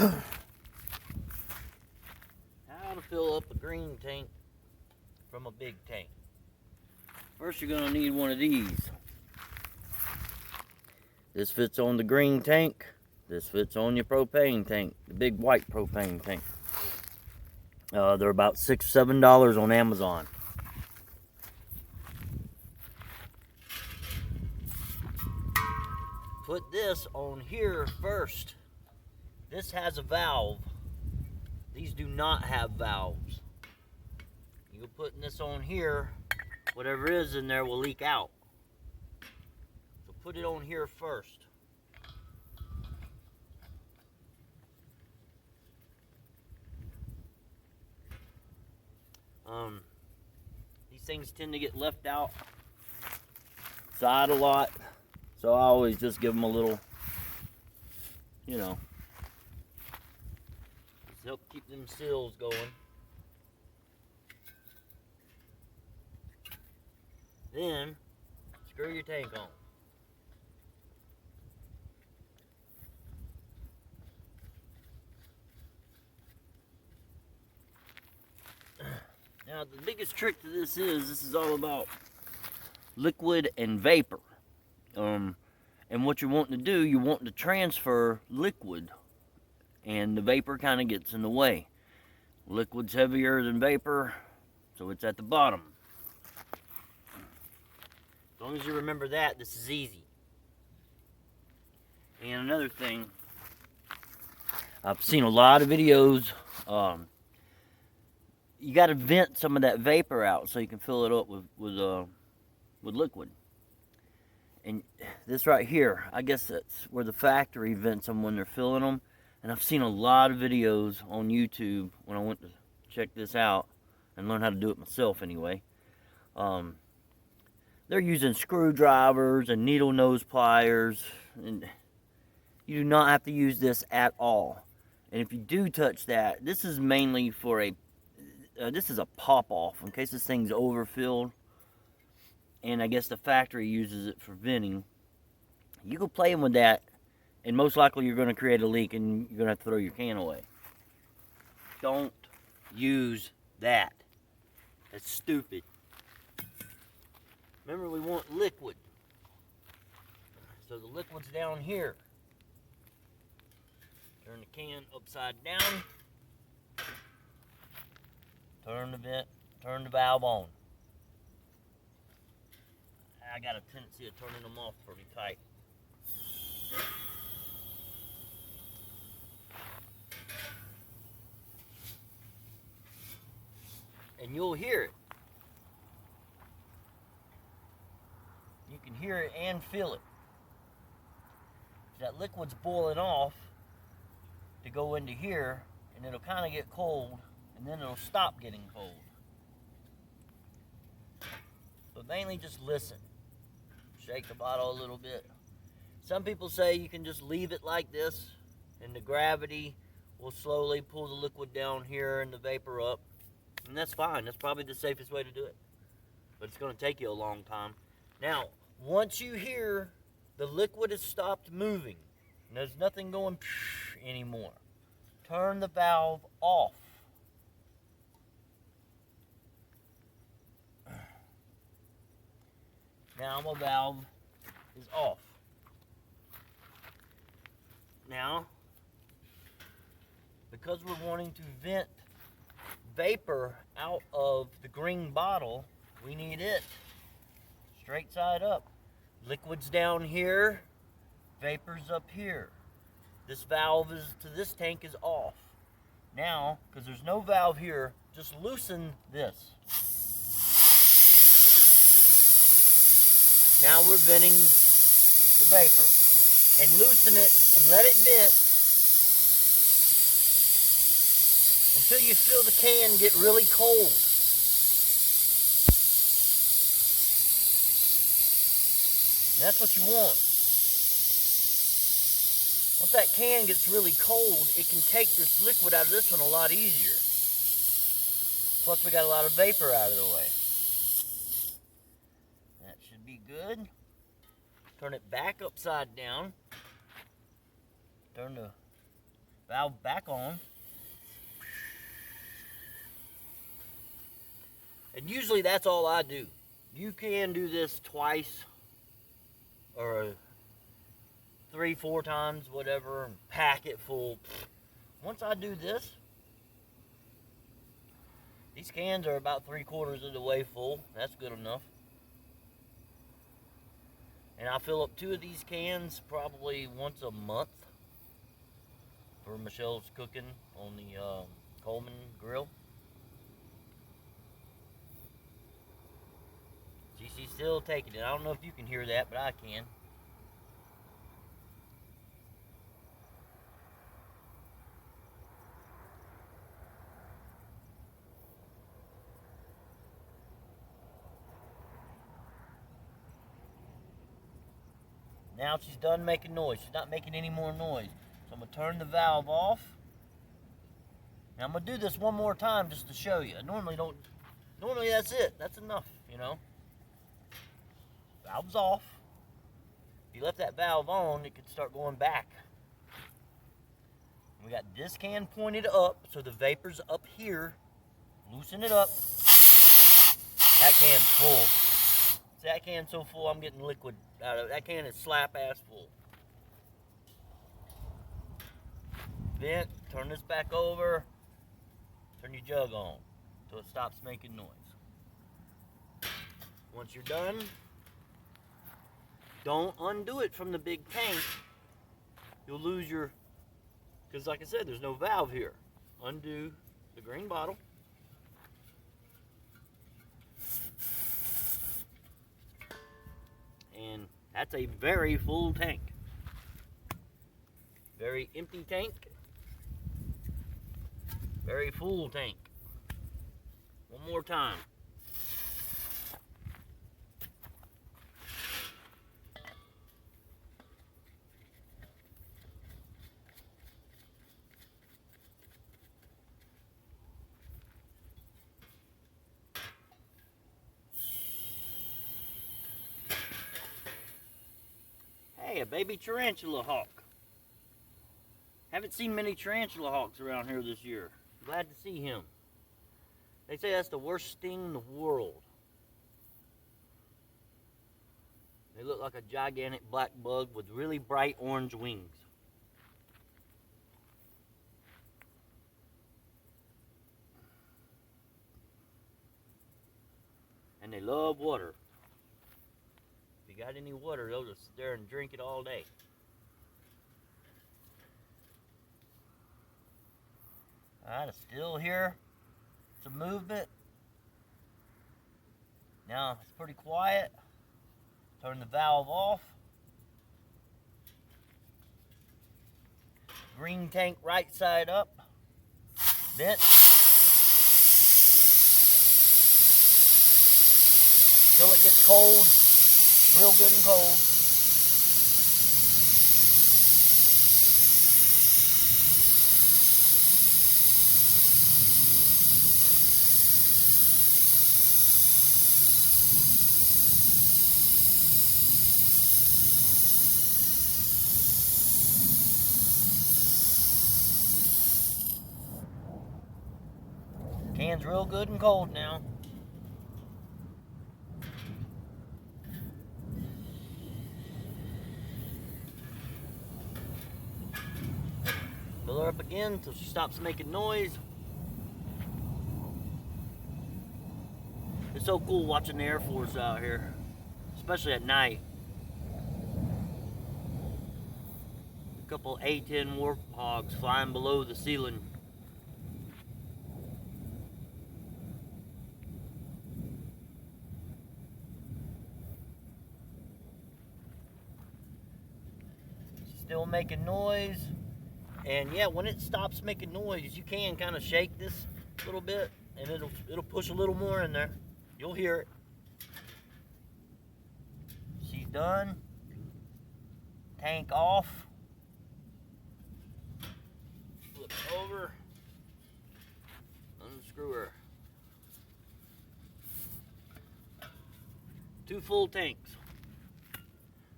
How to fill up a green tank from a big tank. First, you're going to need one of these. This fits on the green tank. This fits on your propane tank, the big white propane tank. They're about $6 or $7 on Amazon. Put this on here first. This has a valve. These do not have valves. You're putting this on here, whatever is in there will leak out. So put it on here first. These things tend to get left outside a lot, so I always just give them a little, you know, just help keep them seals going. Then screw your tank on. Now the biggest trick to this is all about liquid and vapor. And what you're wanting to do, you're wanting to transfer liquid, and the vapor kind of gets in the way. Liquid's heavier than vapor, so it's at the bottom. As long as you remember that, this is easy. And another thing, I've seen a lot of videos. You got to vent some of that vapor out so you can fill it up with liquid. And this right here, I guess that's where the factory vents them when they're filling them. And I've seen a lot of videos on YouTube when I went to check this out and learn how to do it myself anyway. They're using screwdrivers and needle nose pliers, and you do not have to use this at all. And if you do touch that, this is mainly for this is a pop-off in case this thing's overfilled, and I guess the factory uses it for venting. You go playing with that, and most likely you're going to create a leak, and you're going to have to throw your can away. Don't use that. That's stupid. Remember, we want liquid. So the liquid's down here. Turn the can upside down. Turn the valve on. I got a tendency of turning them off pretty tight. And you'll hear it. You can hear it and feel it. That liquid's boiling off to go into here, and it'll kind of get cold, and then it'll stop getting cold. But mainly just listen. Shake the bottle a little bit. Some people say you can just leave it like this, and the gravity will slowly pull the liquid down here and the vapor up. And that's fine. That's probably the safest way to do it. But it's going to take you a long time. Now, once you hear the liquid has stopped moving, and there's nothing going anymore, turn the valve off. Now my valve is off. Now, because we're wanting to vent vapor out of the green bottle, we need it straight side up. Liquid's down here, vapor's up here. This valve to this tank is off. Now, because there's no valve here, just loosen this. Now we're venting the vapor. And loosen it and let it vent until you feel the can get really cold. And that's what you want. Once that can gets really cold, it can take this liquid out of this one a lot easier. Plus we got a lot of vapor out of the way. That should be good. Turn it back upside down. Turn the Valve back on. And usually that's all I do. You can do this twice or 3-4 times, whatever, and pack it full. Once I do this, these cans are about 3/4 of the way full. That's good enough. And I fill up 2 of these cans probably once a month for Michelle's cooking on the Coleman grill. She's still taking it. I don't know if you can hear that, but I can. Now she's done making noise. She's not making any more noise. So I'm going to turn the valve off. Now I'm going to do this one more time just to show you. Normally that's it. That's enough, you know. Valve's off. If you left that valve on, it could start going back. We got this can pointed up, so the vapor's up here. Loosen it up. That can's full. See, that can's so full, I'm getting liquid out of it. That can is slap ass full. Vent, turn this back over. Turn your jug on until it stops making noise. Once you're done, don't undo it from the big tank. You'll lose your, because like I said, there's no valve here. Undo the green bottle. And that's a very full tank. Very empty tank. Very full tank. One more time. Hey, a baby tarantula hawk. Haven't seen many tarantula hawks around here this year. Glad to see him. They say that's the worst sting in the world. They look like a gigantic black bug with really bright orange wings. And they love water. If you got any water, they'll just sit there and drink it all day. Alright, it's still here. Some movement. Now it's pretty quiet. Turn the valve off. Green tank right side up. Vent. Till it gets cold. Real good and cold. Can's real good and cold now. Fill her up again until she stops making noise. It's so cool watching the Air Force out here, especially at night. A couple A-10 warthogs flying below the ceiling. Still making noise. And yeah, when it stops making noise, you can kind of shake this a little bit and it'll push a little more in there. You'll hear it. She's done. Tank off. Flip it over. Unscrew her. 2 full tanks.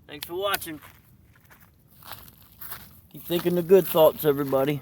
Thanks for watching. Keep thinking the good thoughts, everybody.